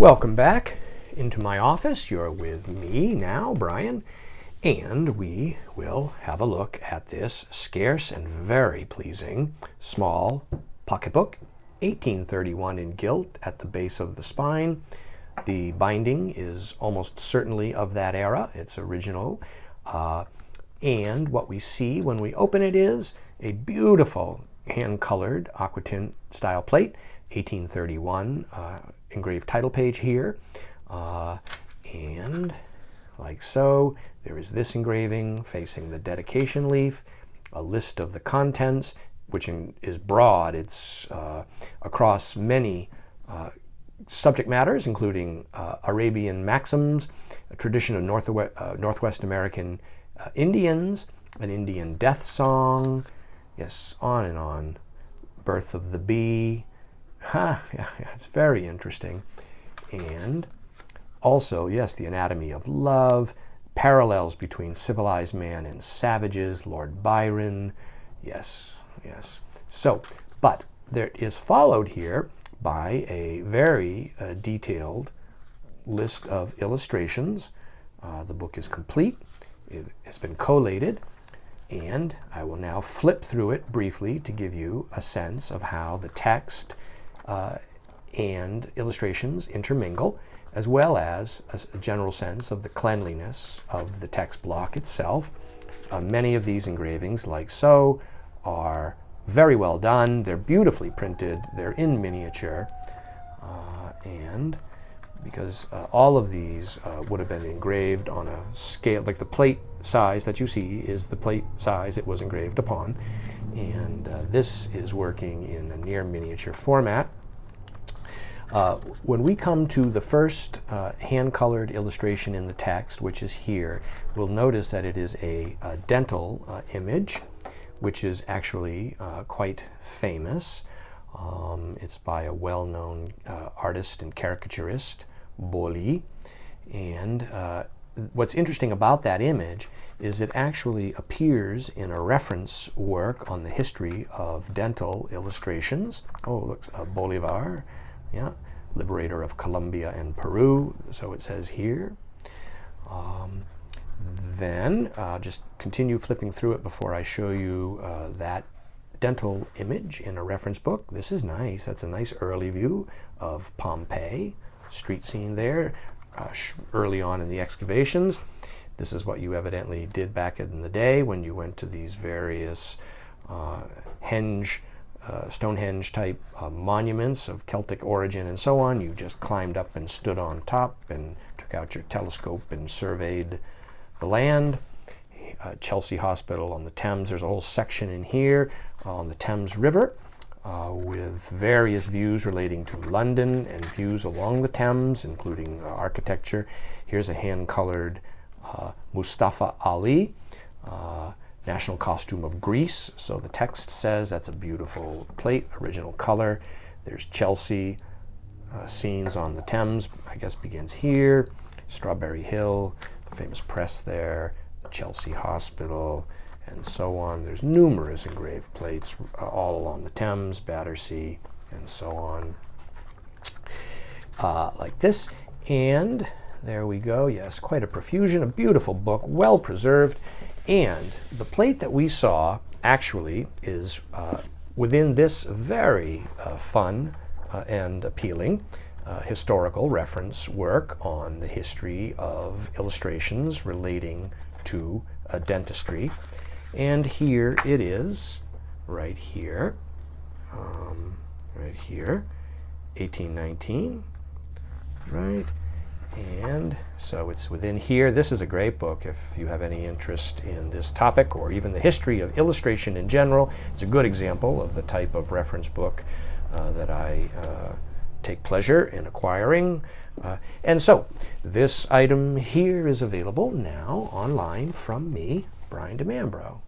Welcome back into my office. You're with me now, Brian, and we will have a look at this scarce and very pleasing small pocketbook, 1831 in gilt at the base of the spine. The binding is almost certainly of that era. It's original. And what we see when we open it is a beautiful hand-colored aquatint style plate, 1831, engraved title page here. And like so, there is this engraving facing the dedication leaf, a list of the contents, which is broad. It's across many subject matters, including Arabian maxims, a tradition of Northwest American Indians, an Indian death song, yes, on and on. Birth of the Bee. Yeah, it's very interesting. And also, yes, the anatomy of love, parallels between civilized man and savages, Lord Byron. Yes. So, but there is followed here by a very detailed list of illustrations. The book is complete. It has been collated, and I will now flip through it briefly to give you a sense of how the text and illustrations intermingle, as well as a general sense of the cleanliness of the text block itself. Many of these engravings, like so, are very well done. They're beautifully printed. They're in miniature. And because all of these would have been engraved on a scale, like the plate size that you see is the plate size it was engraved upon. And this is working in a near miniature format. When we come to the first hand-colored illustration in the text, which is here, we'll notice that it is a dental image, which is actually quite famous. It's by a well-known artist and caricaturist, Boli. And what's interesting about that image is it actually appears in a reference work on the history of dental illustrations. Oh, look, Bolivar. Yeah, liberator of Colombia and Peru, so it says here. Then just continue flipping through it before I show you that dental image in a reference book. This is nice. That's a nice early view of Pompeii, street scene there, early on in the excavations. This is what you evidently did back in the day when you went to these various Stonehenge type monuments of Celtic origin and so on. You just climbed up and stood on top and took out your telescope and surveyed the land. Chelsea Hospital on the Thames. There's a whole section in here on the Thames River with various views relating to London and views along the Thames, including architecture. Here's a hand-colored Mustafa Ali. National costume of Greece, so the text says that's a beautiful plate, original color. There's Chelsea scenes on the Thames, I guess begins here. Strawberry Hill, the famous press there, the Chelsea Hospital, and so on. There's numerous engraved plates all along the Thames, Battersea, and so on. Like this, and there we go. Yes, quite a profusion, a beautiful book, well preserved. And the plate that we saw actually is within this very fun and appealing historical reference work on the history of illustrations relating to dentistry. And here it is, right here, 1819, right? And so it's within here. This is a great book if you have any interest in this topic or even the history of illustration in general. It's a good example of the type of reference book that I take pleasure in acquiring. And so this item here is available now online from me, Brian DiMambro.